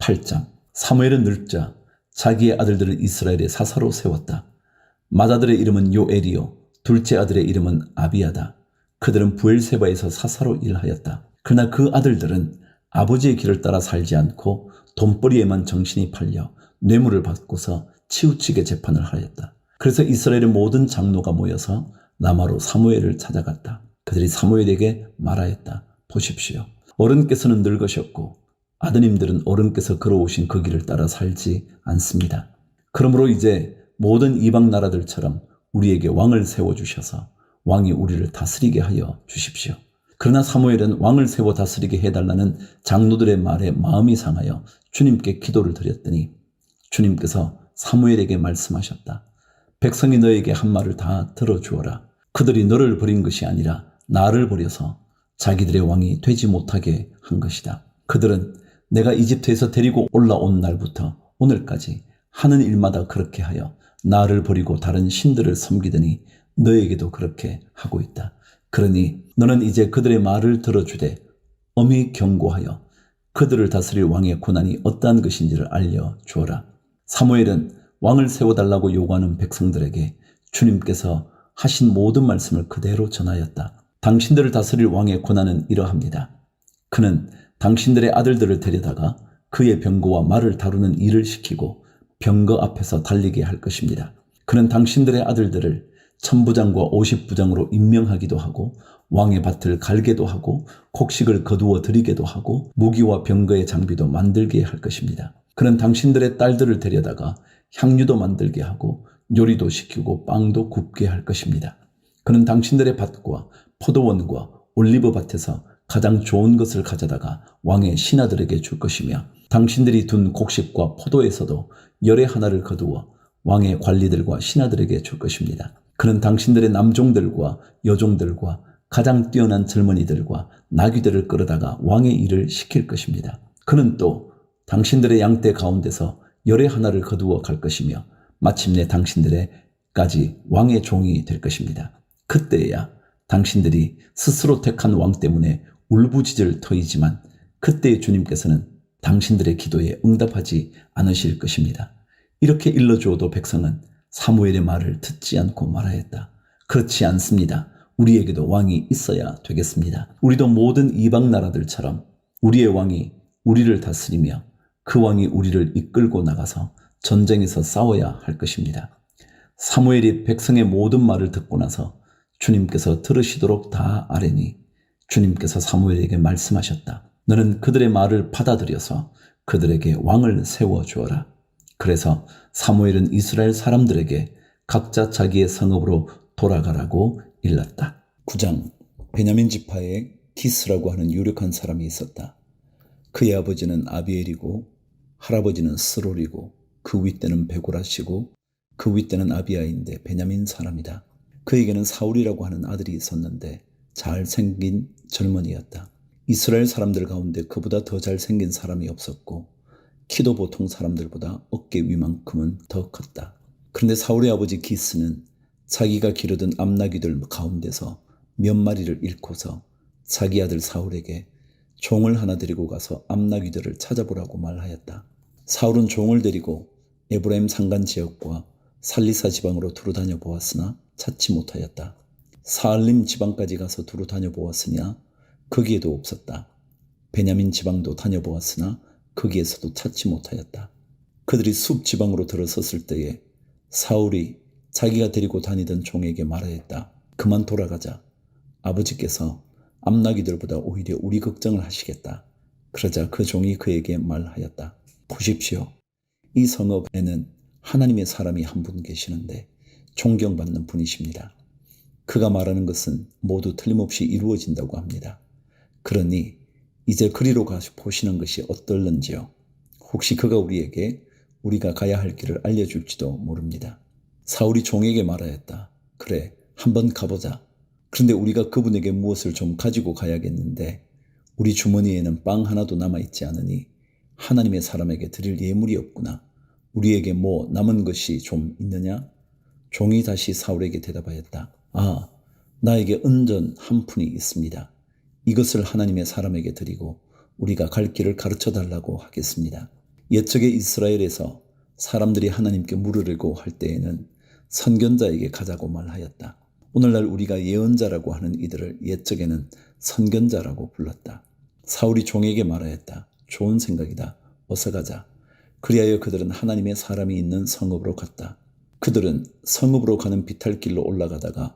8장. 사무엘은 늙자 자기의 아들들을 이스라엘의 사사로 세웠다. 맏아들의 이름은 요엘이요 둘째 아들의 이름은 아비야다. 그들은 부엘세바에서 사사로 일하였다. 그러나 그 아들들은 아버지의 길을 따라 살지 않고 돈벌이에만 정신이 팔려 뇌물을 받고서 치우치게 재판을 하였다. 그래서 이스라엘의 모든 장로가 모여서 라마로 사무엘을 찾아갔다. 그들이 사무엘에게 말하였다. 보십시오. 어른께서는 늙으셨고 아드님들은 어른께서 걸어오신 그 길을 따라 살지 않습니다. 그러므로 이제 모든 이방 나라들처럼 우리에게 왕을 세워주셔서 왕이 우리를 다스리게 하여 주십시오. 그러나 사무엘은 왕을 세워 다스리게 해달라는 장로들의 말에 마음이 상하여 주님께 기도를 드렸더니 주님께서 사무엘에게 말씀하셨다. 백성이 너에게 한 말을 다 들어주어라. 그들이 너를 버린 것이 아니라 나를 버려서 자기들의 왕이 되지 못하게 한 것이다. 그들은 내가 이집트에서 데리고 올라온 날부터 오늘까지 하는 일마다 그렇게 하여 나를 버리고 다른 신들을 섬기더니 너에게도 그렇게 하고 있다. 그러니 너는 이제 그들의 말을 들어주되 엄히 경고하여 그들을 다스릴 왕의 고난이 어떠한 것인지를 알려주어라. 사무엘은 왕을 세워달라고 요구하는 백성들에게 주님께서 하신 모든 말씀을 그대로 전하였다. 당신들을 다스릴 왕의 고난은 이러합니다. 그는 당신들의 아들들을 데려다가 그의 병거와 말을 다루는 일을 시키고 병거 앞에서 달리게 할 것입니다. 그는 당신들의 아들들을 천부장과 50부장으로 임명하기도 하고 왕의 밭을 갈게도 하고 곡식을 거두어 드리게도 하고 무기와 병거의 장비도 만들게 할 것입니다. 그는 당신들의 딸들을 데려다가 향유도 만들게 하고 요리도 시키고 빵도 굽게 할 것입니다. 그는 당신들의 밭과 포도원과 올리브 밭에서 가장 좋은 것을 가져다가 왕의 신하들에게 줄 것이며 당신들이 둔 곡식과 포도에서도 열의 하나를 거두어 왕의 관리들과 신하들에게 줄 것입니다. 그는 당신들의 남종들과 여종들과 가장 뛰어난 젊은이들과 나귀들을 끌어다가 왕의 일을 시킬 것입니다. 그는 또 당신들의 양떼 가운데서 열의 하나를 거두어 갈 것이며 마침내 당신들에까지 왕의 종이 될 것입니다. 그때야 당신들이 스스로 택한 왕 때문에 울부짖을 터이지만 그때의 주님께서는 당신들의 기도에 응답하지 않으실 것입니다. 이렇게 일러주어도 백성은 사무엘의 말을 듣지 않고 말하였다. 그렇지 않습니다. 우리에게도 왕이 있어야 되겠습니다. 우리도 모든 이방 나라들처럼 우리의 왕이 우리를 다스리며 그 왕이 우리를 이끌고 나가서 전쟁에서 싸워야 할 것입니다. 사무엘이 백성의 모든 말을 듣고 나서 주님께서 들으시도록 다 아뢰니 주님께서 사무엘에게 말씀하셨다. 너는 그들의 말을 받아들여서 그들에게 왕을 세워주어라. 그래서 사무엘은 이스라엘 사람들에게 각자 자기의 성읍으로 돌아가라고 일렀다. 9장. 베냐민 지파에 기스라고 하는 유력한 사람이 있었다. 그의 아버지는 아비엘이고 할아버지는 스롤이고 그 윗대는 베고라시고 그 윗대는 아비야인데 베냐민 사람이다. 그에게는 사울이라고 하는 아들이 있었는데 잘생긴 젊은이였다. 이스라엘 사람들 가운데 그보다 더 잘생긴 사람이 없었고 키도 보통 사람들보다 어깨 위만큼은 더 컸다. 그런데 사울의 아버지 기스는 자기가 기르던 암나귀들 가운데서 몇 마리를 잃고서 자기 아들 사울에게 종을 하나 데리고 가서 암나귀들을 찾아보라고 말하였다. 사울은 종을 데리고 에브라임 산간 지역과 살리사 지방으로 두루 다녀 보았으나 찾지 못하였다. 사알림 지방까지 가서 두루 다녀 보았으나 거기에도 없었다. 베냐민 지방도 다녀보았으나 거기에서도 찾지 못하였다. 그들이 숲 지방으로 들어섰을 때에 사울이 자기가 데리고 다니던 종에게 말하였다. 그만 돌아가자. 아버지께서 암나귀들보다 오히려 우리 걱정을 하시겠다. 그러자 그 종이 그에게 말하였다. 보십시오. 이 성읍에는 하나님의 사람이 한 분 계시는데 존경받는 분이십니다. 그가 말하는 것은 모두 틀림없이 이루어진다고 합니다. 그러니 이제 그리로 가서 보시는 것이 어떨는지요. 혹시 그가 우리에게 우리가 가야 할 길을 알려줄지도 모릅니다. 사울이 종에게 말하였다. 그래, 한번 가보자. 그런데 우리가 그분에게 무엇을 좀 가지고 가야겠는데 우리 주머니에는 빵 하나도 남아있지 않으니 하나님의 사람에게 드릴 예물이 없구나. 우리에게 뭐 남은 것이 좀 있느냐? 종이 다시 사울에게 대답하였다. 아, 나에게 은전 한 푼이 있습니다. 이것을 하나님의 사람에게 드리고 우리가 갈 길을 가르쳐 달라고 하겠습니다. 옛적에 이스라엘에서 사람들이 하나님께 물으려고 할 때에는 선견자에게 가자고 말하였다. 오늘날 우리가 예언자라고 하는 이들을 옛적에는 선견자라고 불렀다. 사울이 종에게 말하였다. 좋은 생각이다. 어서 가자. 그리하여 그들은 하나님의 사람이 있는 성읍으로 갔다. 그들은 성읍으로 가는 비탈길로 올라가다가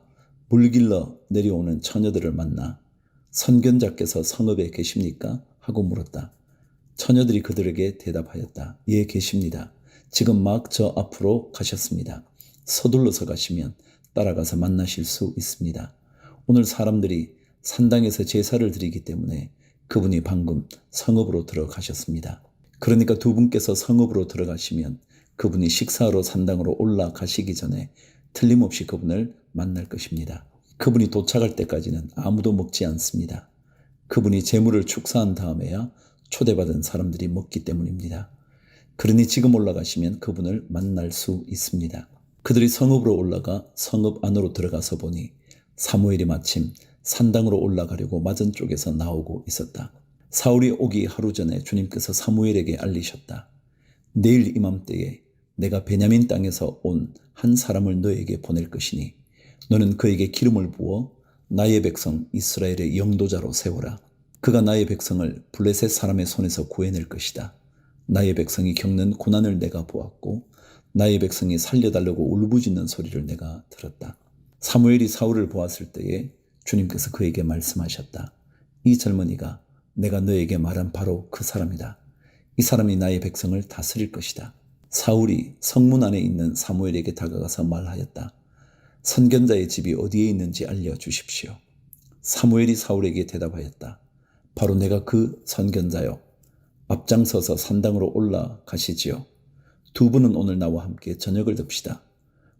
물길러 내려오는 처녀들을 만나 선견자께서 성읍에 계십니까? 하고 물었다. 처녀들이 그들에게 대답하였다. 예, 계십니다. 지금 막 저 앞으로 가셨습니다. 서둘러서 가시면 따라가서 만나실 수 있습니다. 오늘 사람들이 산당에서 제사를 드리기 때문에 그분이 방금 성읍으로 들어가셨습니다. 그러니까 두 분께서 성읍으로 들어가시면 그분이 식사하러 산당으로 올라가시기 전에 틀림없이 그분을 만날 것입니다. 그분이 도착할 때까지는 아무도 먹지 않습니다. 그분이 제물을 축사한 다음에야 초대받은 사람들이 먹기 때문입니다. 그러니 지금 올라가시면 그분을 만날 수 있습니다. 그들이 성읍으로 올라가 성읍 안으로 들어가서 보니 사무엘이 마침 산당으로 올라가려고 맞은 쪽에서 나오고 있었다. 사울이 오기 하루 전에 주님께서 사무엘에게 알리셨다. 내일 이맘때에 내가 베냐민 땅에서 온 한 사람을 너에게 보낼 것이니 너는 그에게 기름을 부어 나의 백성 이스라엘의 영도자로 세워라. 그가 나의 백성을 블레셋 사람의 손에서 구해낼 것이다. 나의 백성이 겪는 고난을 내가 보았고 나의 백성이 살려달라고 울부짖는 소리를 내가 들었다. 사무엘이 사울을 보았을 때에 주님께서 그에게 말씀하셨다. 이 젊은이가 내가 너에게 말한 바로 그 사람이다. 이 사람이 나의 백성을 다스릴 것이다. 사울이 성문 안에 있는 사무엘에게 다가가서 말하였다. 선견자의 집이 어디에 있는지 알려주십시오. 사무엘이 사울에게 대답하였다. 바로 내가 그 선견자요. 앞장서서 산당으로 올라가시지요. 두 분은 오늘 나와 함께 저녁을 듭시다.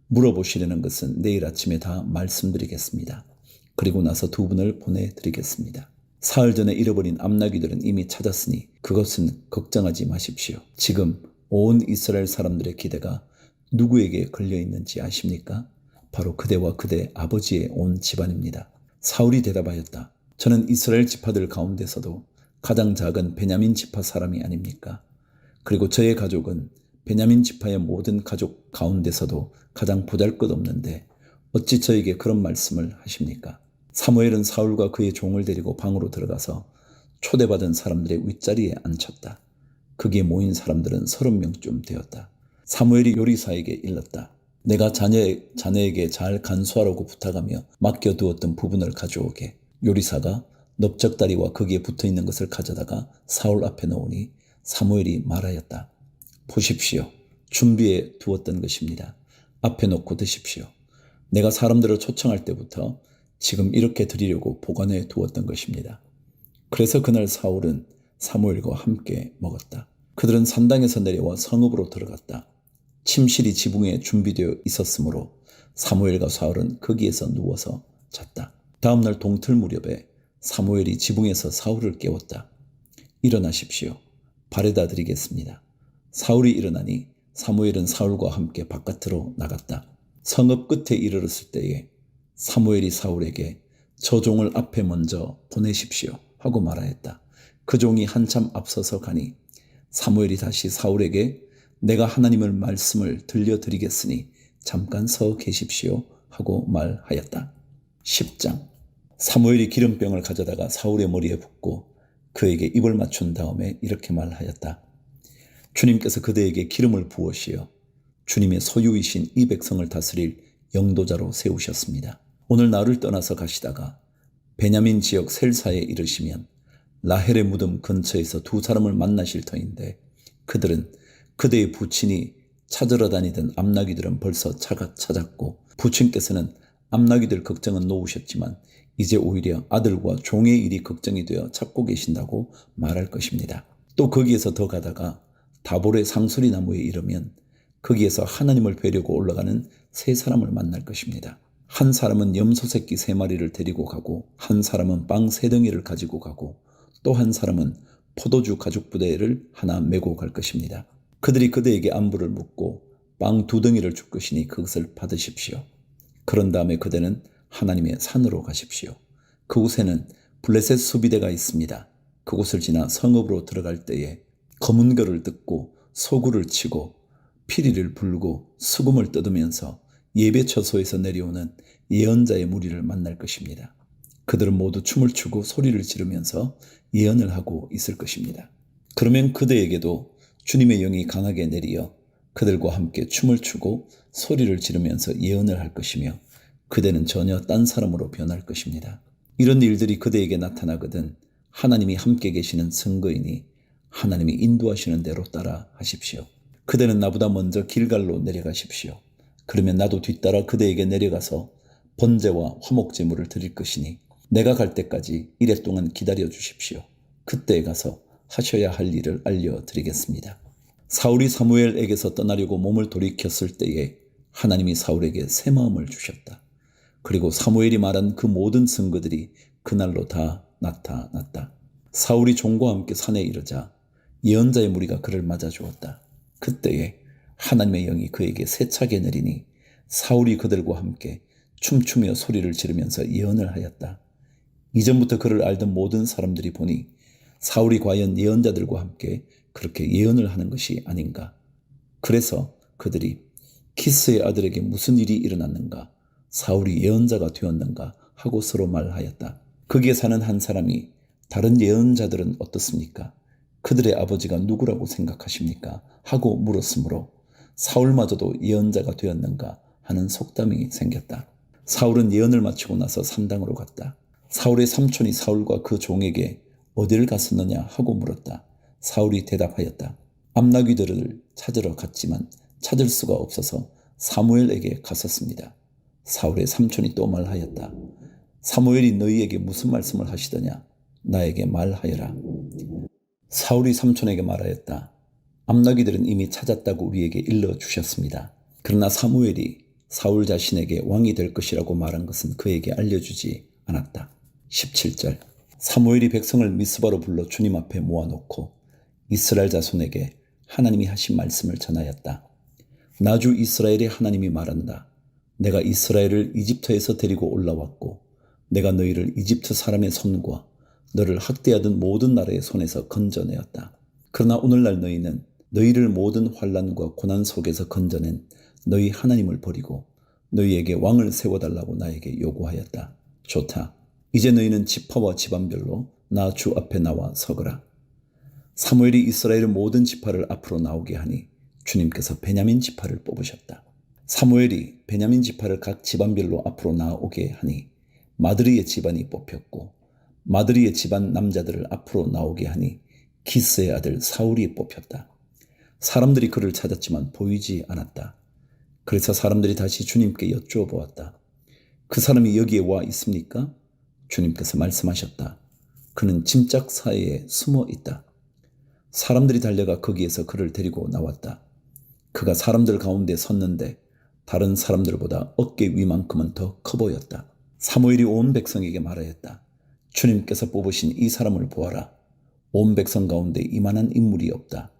물어보시려는 것은 내일 아침에 다 말씀드리겠습니다. 그리고 나서 두 분을 보내드리겠습니다. 사흘 전에 잃어버린 암나귀들은 이미 찾았으니 그것은 걱정하지 마십시오. 지금 온 이스라엘 사람들의 기대가 누구에게 걸려 있는지 아십니까? 바로 그대와 그대 아버지의 온 집안입니다. 사울이 대답하였다. 저는 이스라엘 지파들 가운데서도 가장 작은 베냐민 지파 사람이 아닙니까? 그리고 저의 가족은 베냐민 지파의 모든 가족 가운데서도 가장 보잘것없는데 어찌 저에게 그런 말씀을 하십니까? 사무엘은 사울과 그의 종을 데리고 방으로 들어가서 초대받은 사람들의 윗자리에 앉혔다. 거기에 모인 사람들은 30명쯤 되었다. 사무엘이 요리사에게 일렀다. 내가 자네에게 잘 간수하라고 부탁하며 맡겨두었던 부분을 가져오게. 요리사가 넓적다리와 거기에 붙어있는 것을 가져다가 사울 앞에 놓으니 사무엘이 말하였다. 보십시오. 준비해 두었던 것입니다. 앞에 놓고 드십시오. 내가 사람들을 초청할 때부터 지금 이렇게 드리려고 보관해 두었던 것입니다. 그래서 그날 사울은 사무엘과 함께 먹었다. 그들은 산당에서 내려와 성읍으로 들어갔다. 침실이 지붕에 준비되어 있었으므로 사무엘과 사울은 거기에서 누워서 잤다. 다음날 동틀 무렵에 사무엘이 지붕에서 사울을 깨웠다. 일어나십시오. 발에다 드리겠습니다. 사울이 일어나니 사무엘은 사울과 함께 바깥으로 나갔다. 성읍 끝에 이르렀을 때에 사무엘이 사울에게 저 종을 앞에 먼저 보내십시오 하고 말하였다. 그 종이 한참 앞서서 가니 사무엘이 다시 사울에게 내가 하나님의 말씀을 들려드리겠으니 잠깐 서 계십시오 하고 말하였다. 10장. 사무엘이 기름병을 가져다가 사울의 머리에 붓고 그에게 입을 맞춘 다음에 이렇게 말하였다. 주님께서 그대에게 기름을 부으시어 주님의 소유이신 이 백성을 다스릴 영도자로 세우셨습니다. 오늘 나를 떠나서 가시다가 베냐민 지역 셀사에 이르시면 라헬의 무덤 근처에서 두 사람을 만나실 터인데 그들은 그대의 부친이 찾으러 다니던 암나귀들은 벌써 찾았고 부친께서는 암나귀들 걱정은 놓으셨지만 이제 오히려 아들과 종의 일이 걱정이 되어 찾고 계신다고 말할 것입니다. 또 거기에서 더 가다가 다볼의 상수리 나무에 이르면 거기에서 하나님을 뵈려고 올라가는 세 사람을 만날 것입니다. 한 사람은 염소 새끼 3마리를 데리고 가고 한 사람은 빵 3덩이를 가지고 가고 또 한 사람은 포도주 가죽 부대를 하나 메고 갈 것입니다. 그들이 그대에게 안부를 묻고 빵 2덩이를 줄 것이니 그것을 받으십시오. 그런 다음에 그대는 하나님의 산으로 가십시오. 그곳에는 블레셋 수비대가 있습니다. 그곳을 지나 성읍으로 들어갈 때에 검은 결을 듣고 소구를 치고 피리를 불고 수금을 뜯으면서 예배 처소에서 내려오는 예언자의 무리를 만날 것입니다. 그들은 모두 춤을 추고 소리를 지르면서 예언을 하고 있을 것입니다. 그러면 그들에게도 주님의 영이 강하게 내리어 그들과 함께 춤을 추고 소리를 지르면서 예언을 할 것이며 그대는 전혀 딴 사람으로 변할 것입니다. 이런 일들이 그대에게 나타나거든 하나님이 함께 계시는 증거이니 하나님이 인도하시는 대로 따라 하십시오. 그대는 나보다 먼저 길갈로 내려가십시오. 그러면 나도 뒤따라 그대에게 내려가서 번제와 화목제물을 드릴 것이니 내가 갈 때까지 이래 동안 기다려 주십시오. 그때에 가서 하셔야 할 일을 알려드리겠습니다. 사울이 사무엘에게서 떠나려고 몸을 돌이켰을 때에 하나님이 사울에게 새 마음을 주셨다. 그리고 사무엘이 말한 그 모든 증거들이 그날로 다 나타났다. 사울이 종과 함께 산에 이르자 예언자의 무리가 그를 맞아주었다. 그때에 하나님의 영이 그에게 세차게 내리니 사울이 그들과 함께 춤추며 소리를 지르면서 예언을 하였다. 이전부터 그를 알던 모든 사람들이 보니 사울이 과연 예언자들과 함께 그렇게 예언을 하는 것이 아닌가. 그래서 그들이 키스의 아들에게 무슨 일이 일어났는가, 사울이 예언자가 되었는가 하고 서로 말하였다. 거기에 사는 한 사람이 다른 예언자들은 어떻습니까? 그들의 아버지가 누구라고 생각하십니까? 하고 물었으므로 사울마저도 예언자가 되었는가 하는 속담이 생겼다. 사울은 예언을 마치고 나서 산당으로 갔다. 사울의 삼촌이 사울과 그 종에게 어디를 갔었느냐 하고 물었다. 사울이 대답하였다. 암나귀들을 찾으러 갔지만 찾을 수가 없어서 사무엘에게 갔었습니다. 사울의 삼촌이 또 말하였다. 사무엘이 너희에게 무슨 말씀을 하시더냐? 나에게 말하여라. 사울이 삼촌에게 말하였다. 암나귀들은 이미 찾았다고 우리에게 일러주셨습니다. 그러나 사무엘이 사울 자신에게 왕이 될 것이라고 말한 것은 그에게 알려주지 않았다. 17절. 사무엘이 백성을 미스바로 불러 주님 앞에 모아놓고 이스라엘 자손에게 하나님이 하신 말씀을 전하였다. 나주 이스라엘의 하나님이 말한다. 내가 이스라엘을 이집트에서 데리고 올라왔고 내가 너희를 이집트 사람의 손과 너를 학대하던 모든 나라의 손에서 건져내었다. 그러나 오늘날 너희는 너희를 모든 환난과 고난 속에서 건져낸 너희 하나님을 버리고 너희에게 왕을 세워달라고 나에게 요구하였다. 좋다. 이제 너희는 지파와 집안별로 나 주 앞에 나와 서거라. 사무엘이 이스라엘의 모든 지파를 앞으로 나오게 하니 주님께서 베냐민 지파를 뽑으셨다. 사무엘이 베냐민 지파를 각 집안별로 앞으로 나오게 하니 마드리의 집안이 뽑혔고 마드리의 집안 남자들을 앞으로 나오게 하니 기스의 아들 사울이 뽑혔다. 사람들이 그를 찾았지만 보이지 않았다. 그래서 사람들이 다시 주님께 여쭈어 보았다. 그 사람이 여기에 와 있습니까? 주님께서 말씀하셨다. 그는 짐짝 사이에 숨어 있다. 사람들이 달려가 거기에서 그를 데리고 나왔다. 그가 사람들 가운데 섰는데 다른 사람들보다 어깨 위만큼은 더 커 보였다. 사무엘이 온 백성에게 말하였다. 주님께서 뽑으신 이 사람을 보아라. 온 백성 가운데 이만한 인물이 없다.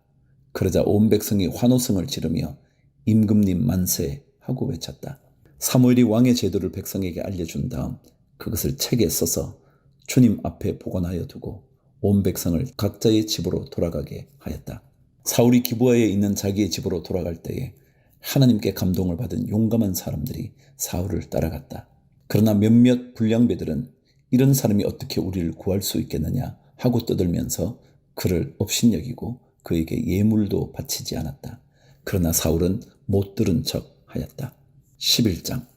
그러자 온 백성이 환호성을 지르며 임금님 만세 하고 외쳤다. 사무엘이 왕의 제도를 백성에게 알려준 다음 그것을 책에 써서 주님 앞에 보관하여 두고 온 백성을 각자의 집으로 돌아가게 하였다. 사울이 기브아에 있는 자기의 집으로 돌아갈 때에 하나님께 감동을 받은 용감한 사람들이 사울을 따라갔다. 그러나 몇몇 불량배들은 이런 사람이 어떻게 우리를 구할 수 있겠느냐 하고 떠들면서 그를 업신여기고 그에게 예물도 바치지 않았다. 그러나 사울은 못 들은 척 하였다. 11장.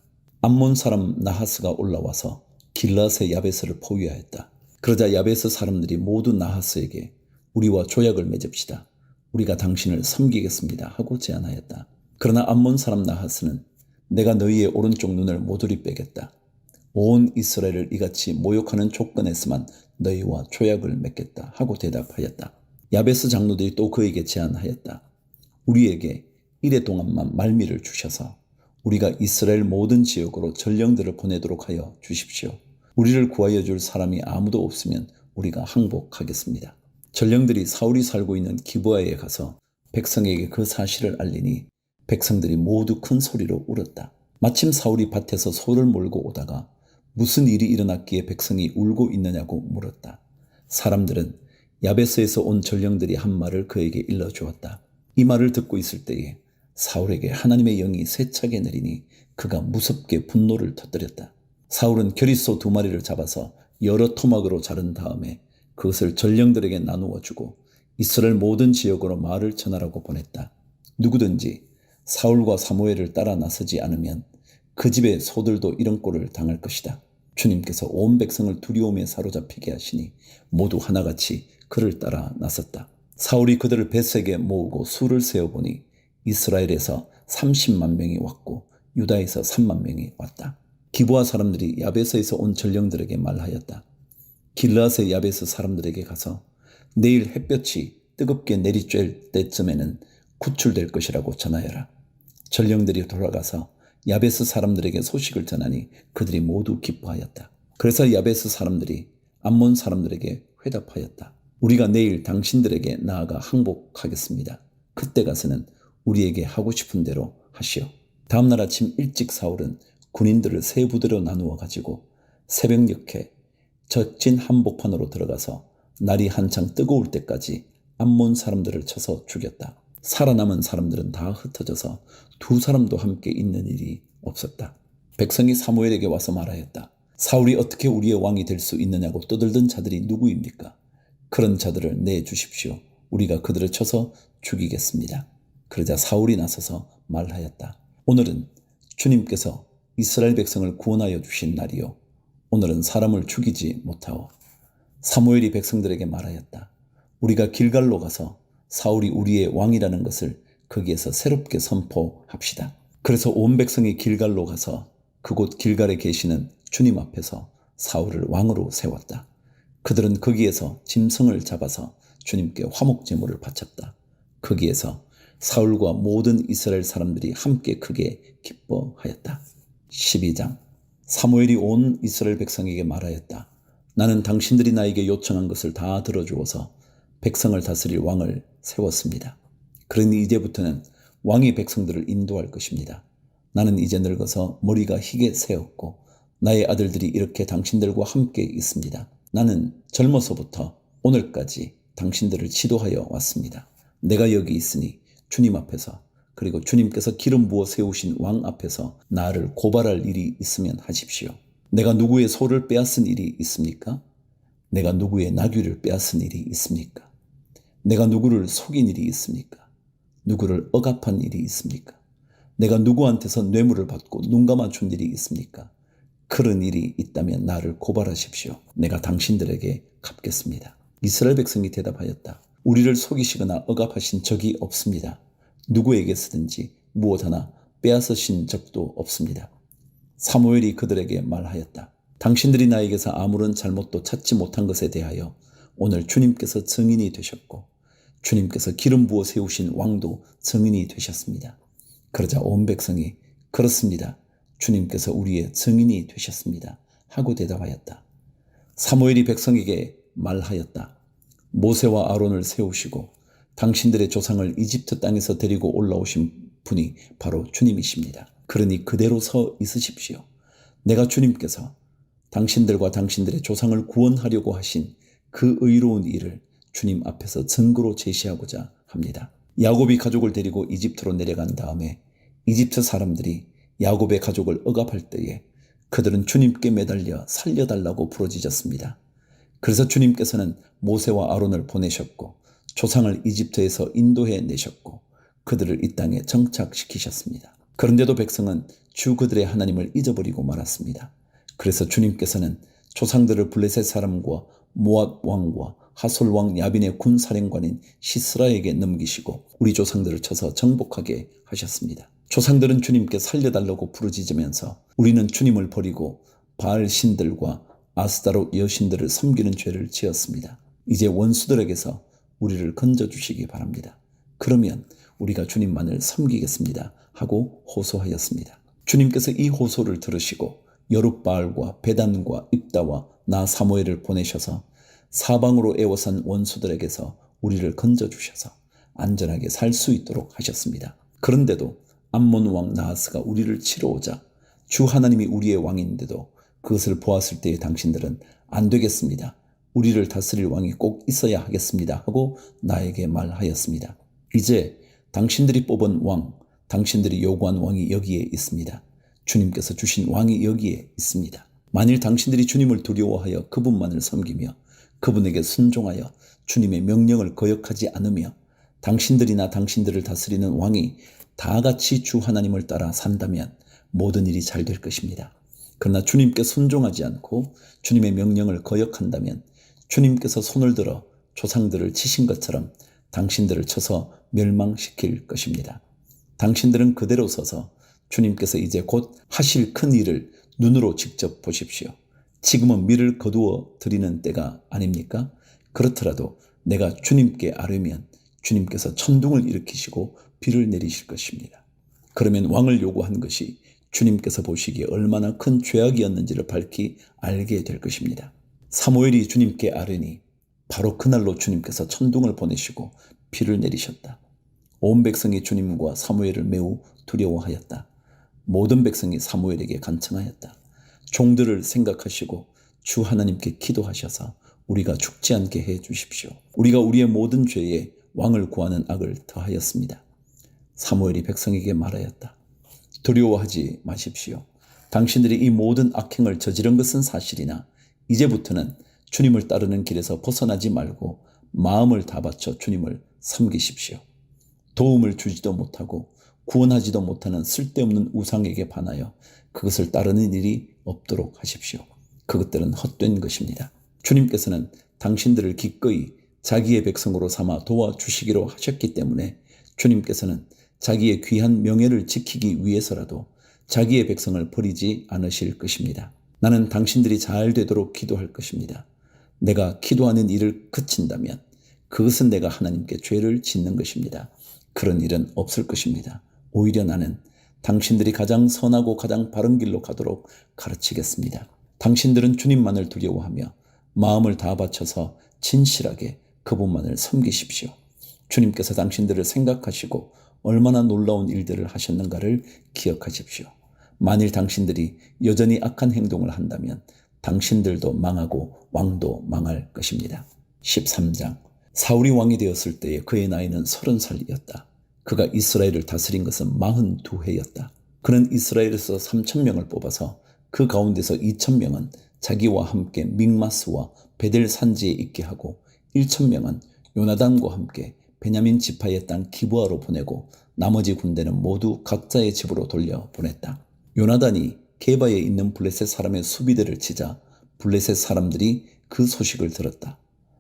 암몬 사람 나하스가 올라와서 길라스의 야베스를 포위하였다. 그러자 야베스 사람들이 모두 나하스에게 우리와 조약을 맺읍시다. 우리가 당신을 섬기겠습니다 하고 제안하였다. 그러나 암몬 사람 나하스는 내가 너희의 오른쪽 눈을 모조리 빼겠다. 온 이스라엘을 이같이 모욕하는 조건에서만 너희와 조약을 맺겠다 하고 대답하였다. 야베스 장로들이 또 그에게 제안하였다. 우리에게 이래 동안만 말미를 주셔서 우리가 이스라엘 모든 지역으로 전령들을 보내도록 하여 주십시오. 우리를 구하여 줄 사람이 아무도 없으면 우리가 항복하겠습니다. 전령들이 사울이 살고 있는 기브아에 가서 백성에게 그 사실을 알리니 백성들이 모두 큰 소리로 울었다. 마침 사울이 밭에서 소를 몰고 오다가 무슨 일이 일어났기에 백성이 울고 있느냐고 물었다. 사람들은 야베스에서 온 전령들이 한 말을 그에게 일러주었다. 이 말을 듣고 있을 때에 사울에게 하나님의 영이 세차게 내리니 그가 무섭게 분노를 터뜨렸다. 사울은 겨릿소 2마리를 잡아서 여러 토막으로 자른 다음에 그것을 전령들에게 나누어 주고 이스라엘 모든 지역으로 말을 전하라고 보냈다. 누구든지 사울과 사무엘을 따라 나서지 않으면 그 집의 소들도 이런 꼴을 당할 것이다. 주님께서 온 백성을 두려움에 사로잡히게 하시니 모두 하나같이 그를 따라 나섰다. 사울이 그들을 벳색에 모으고 수를 세어보니 이스라엘에서 30만 명이 왔고 유다에서 3만 명이 왔다. 기브아 사람들이 야베스에서 온 전령들에게 말하였다. 길르앗의 야베스 사람들에게 가서 내일 햇볕이 뜨겁게 내리쬐을 때쯤에는 구출될 것이라고 전하여라. 전령들이 돌아가서 야베스 사람들에게 소식을 전하니 그들이 모두 기뻐하였다. 그래서 야베스 사람들이 암몬 사람들에게 회답하였다. 우리가 내일 당신들에게 나아가 항복하겠습니다. 그때 가서는 우리에게 하고 싶은 대로 하시오. 다음날 아침 일찍 사울은 군인들을 3부대로 나누어 가지고 새벽녘에 적진 한복판으로 들어가서 날이 한창 뜨거울 때까지 암몬 사람들을 쳐서 죽였다. 살아남은 사람들은 다 흩어져서 2사람도 함께 있는 일이 없었다. 백성이 사무엘에게 와서 말하였다. 사울이 어떻게 우리의 왕이 될 수 있느냐고 떠들던 자들이 누구입니까? 그런 자들을 내주십시오. 우리가 그들을 쳐서 죽이겠습니다. 그러자 사울이 나서서 말하였다. 오늘은 주님께서 이스라엘 백성을 구원하여 주신 날이요. 오늘은 사람을 죽이지 못하오. 사무엘이 백성들에게 말하였다. 우리가 길갈로 가서 사울이 우리의 왕이라는 것을 거기에서 새롭게 선포합시다. 그래서 온 백성이 길갈로 가서 그곳 길갈에 계시는 주님 앞에서 사울을 왕으로 세웠다. 그들은 거기에서 짐승을 잡아서 주님께 화목 제물을 바쳤다. 거기에서 사울과 모든 이스라엘 사람들이 함께 크게 기뻐하였다. 12장. 사무엘이 온 이스라엘 백성에게 말하였다. 나는 당신들이 나에게 요청한 것을 다 들어주어서 백성을 다스릴 왕을 세웠습니다. 그러니 이제부터는 왕이 백성들을 인도할 것입니다. 나는 이제 늙어서 머리가 희게 새었고 나의 아들들이 이렇게 당신들과 함께 있습니다. 나는 젊어서부터 오늘까지 당신들을 지도하여 왔습니다. 내가 여기 있으니 주님 앞에서 그리고 주님께서 기름 부어 세우신 왕 앞에서 나를 고발할 일이 있으면 하십시오. 내가 누구의 소를 빼앗은 일이 있습니까? 내가 누구의 나귀를 빼앗은 일이 있습니까? 내가 누구를 속인 일이 있습니까? 누구를 억압한 일이 있습니까? 내가 누구한테서 뇌물을 받고 눈 감아준 일이 있습니까? 그런 일이 있다면 나를 고발하십시오. 내가 당신들에게 갚겠습니다. 이스라엘 백성이 대답하였다. 우리를 속이시거나 억압하신 적이 없습니다. 누구에게서든지 무엇 하나 빼앗으신 적도 없습니다. 사무엘이 그들에게 말하였다. 당신들이 나에게서 아무런 잘못도 찾지 못한 것에 대하여 오늘 주님께서 증인이 되셨고 주님께서 기름 부어 세우신 왕도 증인이 되셨습니다. 그러자 온 백성이 그렇습니다. 주님께서 우리의 증인이 되셨습니다. 하고 대답하였다. 사무엘이 백성에게 말하였다. 모세와 아론을 세우시고 당신들의 조상을 이집트 땅에서 데리고 올라오신 분이 바로 주님이십니다. 그러니 그대로 서 있으십시오. 내가 주님께서 당신들과 당신들의 조상을 구원하려고 하신 그 의로운 일을 주님 앞에서 증거로 제시하고자 합니다. 야곱이 가족을 데리고 이집트로 내려간 다음에 이집트 사람들이 야곱의 가족을 억압할 때에 그들은 주님께 매달려 살려달라고 부르짖었습니다. 그래서 주님께서는 모세와 아론을 보내셨고 조상을 이집트에서 인도해 내셨고 그들을 이 땅에 정착시키셨습니다. 그런데도 백성은 주 그들의 하나님을 잊어버리고 말았습니다. 그래서 주님께서는 조상들을 블레셋 사람과 모압 왕과 하솔 왕 야빈의 군사령관인 시스라에게 넘기시고 우리 조상들을 쳐서 정복하게 하셨습니다. 조상들은 주님께 살려달라고 부르짖으면서 우리는 주님을 버리고 바알 신들과 아스타롯 여신들을 섬기는 죄를 지었습니다. 이제 원수들에게서 우리를 건져주시기 바랍니다. 그러면 우리가 주님만을 섬기겠습니다. 하고 호소하였습니다. 주님께서 이 호소를 들으시고 여룻바알과 베단과 입다와 나 사무엘을 보내셔서 사방으로 애워싼 원수들에게서 우리를 건져주셔서 안전하게 살 수 있도록 하셨습니다. 그런데도 암몬 왕 나하스가 우리를 치러 오자 주 하나님이 우리의 왕인데도 그것을 보았을 때의 당신들은 안 되겠습니다. 우리를 다스릴 왕이 꼭 있어야 하겠습니다. 하고 나에게 말하였습니다. 이제 당신들이 뽑은 왕, 당신들이 요구한 왕이 여기에 있습니다. 주님께서 주신 왕이 여기에 있습니다. 만일 당신들이 주님을 두려워하여 그분만을 섬기며 그분에게 순종하여 주님의 명령을 거역하지 않으며 당신들이나 당신들을 다스리는 왕이 다 같이 주 하나님을 따라 산다면 모든 일이 잘 될 것입니다. 그러나 주님께 순종하지 않고 주님의 명령을 거역한다면 주님께서 손을 들어 조상들을 치신 것처럼 당신들을 쳐서 멸망시킬 것입니다. 당신들은 그대로 서서 주님께서 이제 곧 하실 큰 일을 눈으로 직접 보십시오. 지금은 밀을 거두어 드리는 때가 아닙니까? 그렇더라도 내가 주님께 아뢰면 주님께서 천둥을 일으키시고 비를 내리실 것입니다. 그러면 왕을 요구한 것이 주님께서 보시기에 얼마나 큰 죄악이었는지를 밝히 알게 될 것입니다. 사무엘이 주님께 아뢰니 바로 그날로 주님께서 천둥을 보내시고 비를 내리셨다. 온 백성이 주님과 사무엘을 매우 두려워하였다. 모든 백성이 사무엘에게 간청하였다. 종들을 생각하시고 주 하나님께 기도하셔서 우리가 죽지 않게 해 주십시오. 우리가 우리의 모든 죄에 왕을 구하는 악을 더하였습니다. 사무엘이 백성에게 말하였다. 두려워하지 마십시오. 당신들이 이 모든 악행을 저지른 것은 사실이나 이제부터는 주님을 따르는 길에서 벗어나지 말고 마음을 다 바쳐 주님을 섬기십시오. 도움을 주지도 못하고 구원하지도 못하는 쓸데없는 우상에게 반하여 그것을 따르는 일이 없도록 하십시오. 그것들은 헛된 것입니다. 주님께서는 당신들을 기꺼이 자기의 백성으로 삼아 도와주시기로 하셨기 때문에 주님께서는 자기의 귀한 명예를 지키기 위해서라도 자기의 백성을 버리지 않으실 것입니다. 나는 당신들이 잘 되도록 기도할 것입니다. 내가 기도하는 일을 그친다면 그것은 내가 하나님께 죄를 짓는 것입니다. 그런 일은 없을 것입니다. 오히려 나는 당신들이 가장 선하고 가장 바른 길로 가도록 가르치겠습니다. 당신들은 주님만을 두려워하며 마음을 다 바쳐서 진실하게 그분만을 섬기십시오. 주님께서 당신들을 생각하시고 얼마나 놀라운 일들을 하셨는가를 기억하십시오. 만일 당신들이 여전히 악한 행동을 한다면 당신들도 망하고 왕도 망할 것입니다. 13장 사울이 왕이 되었을 때에 그의 나이는 30살이었다. 그가 이스라엘을 다스린 것은 42해였다. 그는 이스라엘에서 3,000명을 뽑아서 그 가운데서 2,000명은 자기와 함께 믹마스와 베델 산지에 있게 하고 1,000명은 요나단과 함께 베냐민 지파의 땅 기브아로 보내고 나머지 군대는 모두 각자의 집으로 돌려보냈다. 요나단이 게바에 있는 블레셋 사람의 수비대를 치자 블레셋 사람들이 그 소식을 들었다.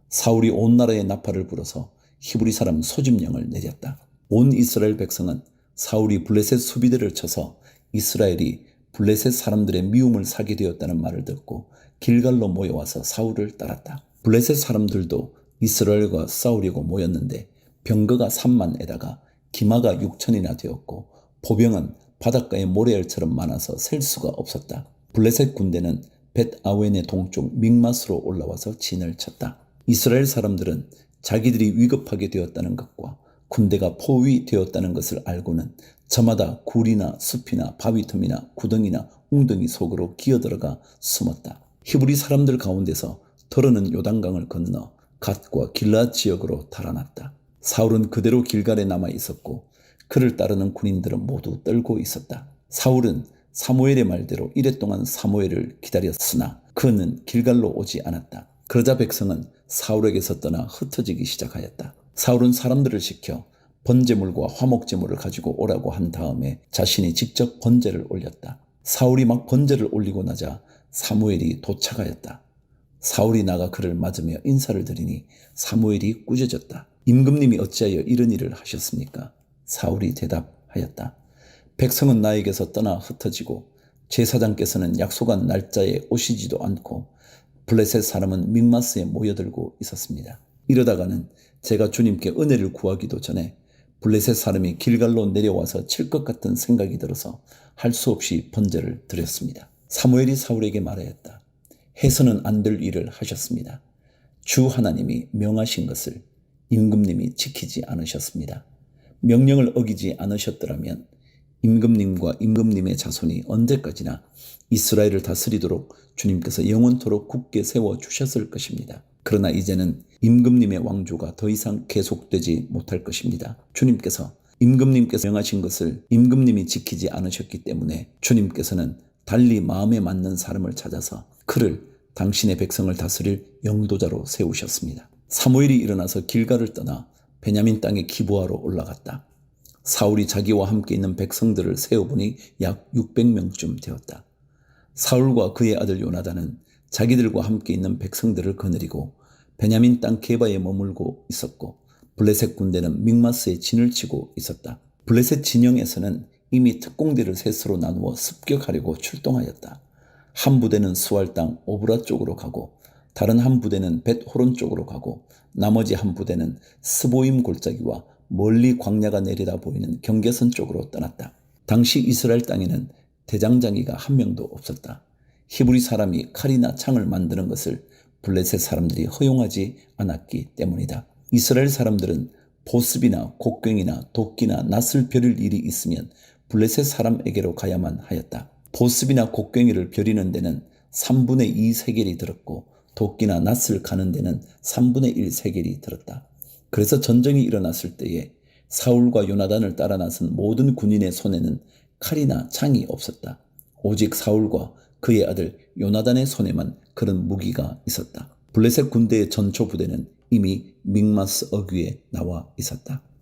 사울이 온 나라에 나팔을 불어서 히브리 사람 소집령을 내렸다. 온 이스라엘 백성은 사울이 블레셋 수비대를 쳐서 이스라엘이 블레셋 사람들의 미움을 사게 되었다는 말을 듣고 길갈로 모여와서 사울을 따랐다. 블레셋 사람들도 이스라엘과 싸우려고 모였는데 병거가 30,000에다가 기마가 6,000이나 되었고 보병은 바닷가의 모래알처럼 많아서 셀 수가 없었다. 블레셋 군대는 벳아웬의 동쪽 믹마스로 올라와서 진을 쳤다. 이스라엘 사람들은 자기들이 위급하게 되었다는 것과 군대가 포위되었다는 것을 알고는 저마다 굴이나 숲이나 바위 틈이나 구덩이나 웅덩이 속으로 기어들어가 숨었다. 히브리 사람들 가운데서 더러는 요단강을 건너 갓과 길앗 지역으로 달아났다. 사울은 그대로 길갈에 남아 있었고 그를 따르는 군인들은 모두 떨고 있었다. 사울은 사무엘의 말대로 이랫동안 사무엘을 기다렸으나 그는 길갈로 오지 않았다. 그러자 백성은 사울에게서 떠나 흩어지기 시작하였다. 사울은 사람들을 시켜 번제물과 화목제물을 가지고 오라고 한 다음에 자신이 직접 번제를 올렸다. 사울이 막 번제를 올리고 나자 사무엘이 도착하였다. 사울이 나가 그를 맞으며 인사를 드리니 사무엘이 꾸짖었다. 임금님이 어찌하여 이런 일을 하셨습니까? 사울이 대답하였다. 백성은 나에게서 떠나 흩어지고 제사장께서는 약속한 날짜에 오시지도 않고 블레셋 사람은 믹마스에 모여들고 있었습니다. 이러다가는 제가 주님께 은혜를 구하기도 전에 블레셋 사람이 길갈로 내려와서 칠 것 같은 생각이 들어서 할 수 없이 번제를 드렸습니다. 사무엘이 사울에게 말하였다. 해서는 안 될 일을 하셨습니다. 주 하나님이 명하신 것을 임금님이 지키지 않으셨습니다. 명령을 어기지 않으셨더라면 임금님과 임금님의 자손이 언제까지나 이스라엘을 다스리도록 주님께서 영원토록 굳게 세워주셨을 것입니다. 그러나 이제는 임금님의 왕조가 더 이상 계속되지 못할 것입니다. 주님께서 임금님께서 명하신 것을 임금님이 지키지 않으셨기 때문에 주님께서는 달리 마음에 맞는 사람을 찾아서 그를 당신의 백성을 다스릴 영도자로 세우셨습니다. 사무엘이 일어나서 길갈을 떠나 베냐민 땅의 기브아로 올라갔다. 사울이 자기와 함께 있는 백성들을 세어보니 약 600명쯤 되었다. 사울과 그의 아들 요나단은 자기들과 함께 있는 백성들을 거느리고 베냐민 땅 게바에 머물고 있었고 블레셋 군대는 믹마스에 진을 치고 있었다. 블레셋 진영에서는 이미 특공대를 셋으로 나누어 습격하려고 출동하였다. 한 부대는 수알 땅 오브라 쪽으로 가고 다른 한 부대는 벳호론 쪽으로 가고 나머지 한 부대는 스보임 골짜기와 멀리 광야가 내려다 보이는 경계선 쪽으로 떠났다. 당시 이스라엘 땅에는 대장장이가 한 명도 없었다. 히브리 사람이 칼이나 창을 만드는 것을 블레셋 사람들이 허용하지 않았기 때문이다. 이스라엘 사람들은 보습이나 곡괭이나 도끼나 낫을 벼릴 일이 있으면 블레셋 사람에게로 가야만 하였다. 보습이나 곡괭이를 벼리는 데는 3분의 2 세겔이 들었고 도끼나 낫을 가는 데는 3분의 1 세겔이 들었다. 그래서 전쟁이 일어났을 때에 사울과 요나단을 따라 나선 모든 군인의 손에는 칼이나 창이 없었다. 오직 사울과 그의 아들 요나단의 손에만 그런 무기가 있었다. 블레셋 군대의 전초 부대는 이미 믹마스 어귀에 나와 있었다.